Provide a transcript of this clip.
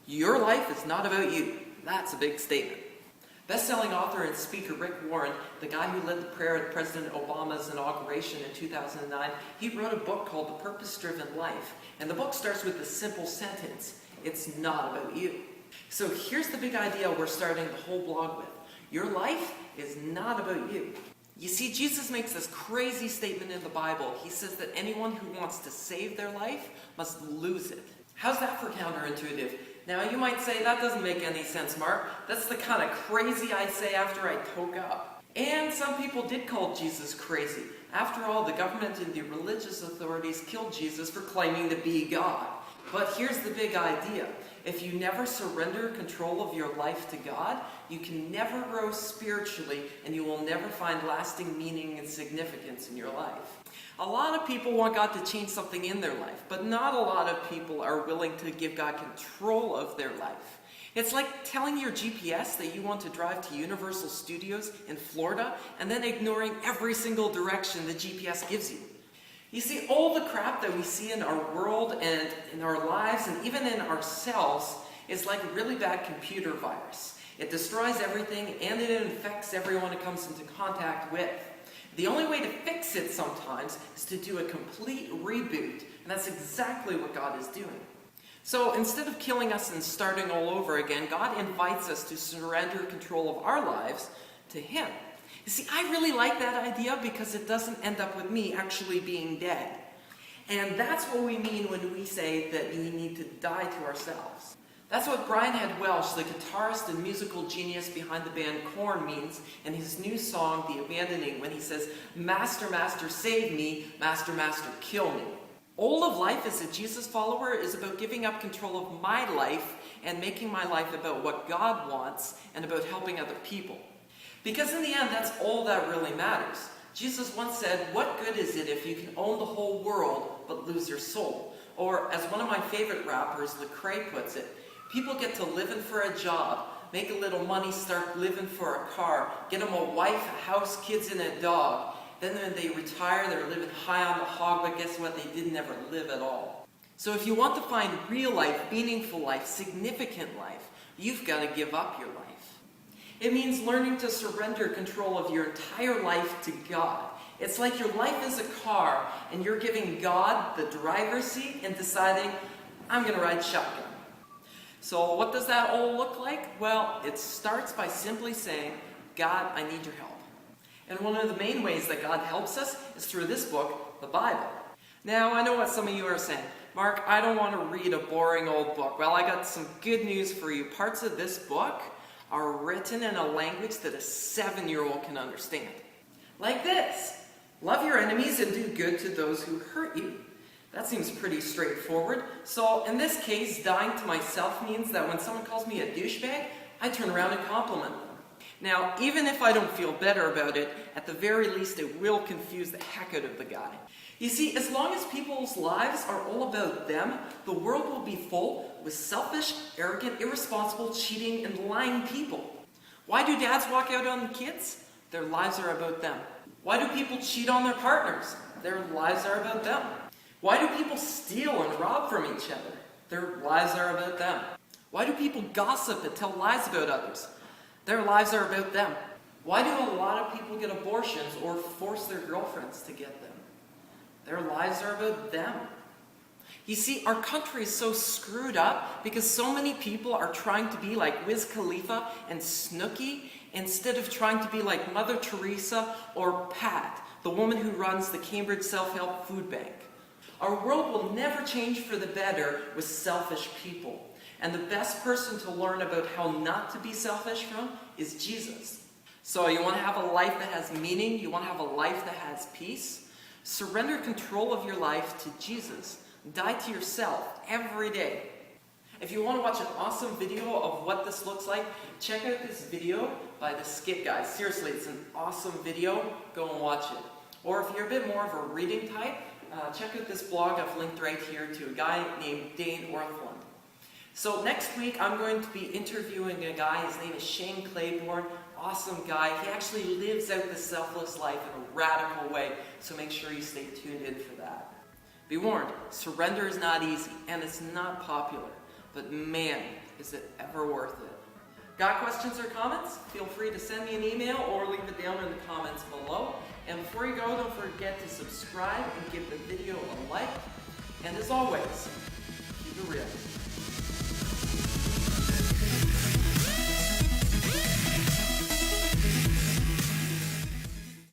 Your life is not about you. That's a big statement. Best-selling author and speaker Rick Warren, the guy who led the prayer at President Obama's inauguration in 2009, he wrote a book called The Purpose-Driven Life. And the book starts with a simple sentence: it's not about you. So here's the big idea we're starting the whole blog with. Your life is not about you. You see, Jesus makes this crazy statement in the Bible. He says that anyone who wants to save their life must lose it. How's that for counterintuitive? Now you might say, that doesn't make any sense, Mark. That's the kind of crazy I say after I toke up. And some people did call Jesus crazy. After all, the government and the religious authorities killed Jesus for claiming to be God. But here's the big idea. If you never surrender control of your life to God, you can never grow spiritually, and you will never find lasting meaning and significance in your life. A lot of people want God to change something in their life, but not a lot of people are willing to give God control of their life. It's like telling your GPS that you want to drive to Universal Studios in Florida and then ignoring every single direction the GPS gives you. You see, all the crap that we see in our world and in our lives and even in ourselves is like a really bad computer virus. It destroys everything and it infects everyone it comes into contact with. The only way to fix it sometimes is to do a complete reboot, and that's exactly what God is doing. So instead of killing us and starting all over again, God invites us to surrender control of our lives to Him. You see, I really like that idea because it doesn't end up with me actually being dead. And that's what we mean when we say that we need to die to ourselves. That's what Brian Head Welch, the guitarist and musical genius behind the band Korn, means in his new song, The Abandoning, when he says, "Master, Master, save me. Master, Master, kill me." All of life as a Jesus follower is about giving up control of my life and making my life about what God wants and about helping other people. Because in the end, that's all that really matters. Jesus once said, "What good is it if you can own the whole world but lose your soul?" Or, as one of my favorite rappers, Lecrae, puts it, people get to living for a job, make a little money, start living for a car, get them a wife, a house, kids, and a dog. Then when they retire, they're living high on the hog, but guess what? They didn't ever live at all. So if you want to find real life, meaningful life, significant life, you've got to give up your life. It means learning to surrender control of your entire life to God. It's like your life is a car, and you're giving God the driver's seat and deciding, I'm going to ride shotgun. So what does that all look like? Well, it starts by simply saying, God, I need your help. And one of the main ways that God helps us is through this book, the Bible. Now, I know what some of you are saying. Mark, I don't want to read a boring old book. Well, I got some good news for you. Parts of this book are written in a language that a 7-year-old can understand. Like this: love your enemies and do good to those who hurt you. That seems pretty straightforward. So in this case, dying to myself means that when someone calls me a douchebag, I turn around and compliment them. Now, even if I don't feel better about it, at the very least it will confuse the heck out of the guy. You see, as long as people's lives are all about them, the world will be full with selfish, arrogant, irresponsible, cheating, and lying people. Why do dads walk out on the kids? Their lives are about them. Why do people cheat on their partners? Their lives are about them. Why do people steal and rob from each other? Their lives are about them. Why do people gossip and tell lies about others? Their lives are about them. Why do a lot of people get abortions or force their girlfriends to get them? Their lives are about them. You see, our country is so screwed up because so many people are trying to be like Wiz Khalifa and Snooki instead of trying to be like Mother Teresa or Pat, the woman who runs the Cambridge Self-Help Food Bank. Our world will never change for the better with selfish people. And the best person to learn about how not to be selfish from is Jesus. So you want to have a life that has meaning? You want to have a life that has peace? Surrender control of your life to Jesus. Die to yourself every day. If you want to watch an awesome video of what this looks like, check out this video by the Skit guys. Seriously, it's an awesome video. Go and watch it. Or if you're a bit more of a reading type, check out this blog I've linked right here to a guy named Dane Ortlund. So next week I'm going to be interviewing a guy. His name is Shane Claiborne. Awesome guy. He actually lives out the selfless life in a radical way. So make sure you stay tuned in for that. Be warned, surrender is not easy and it's not popular. but man, is it ever worth it. Got questions or comments? Feel free to send me an email or leave it down in the comments below. And before you go, don't forget to subscribe and give the video a like. And as always, keep it real.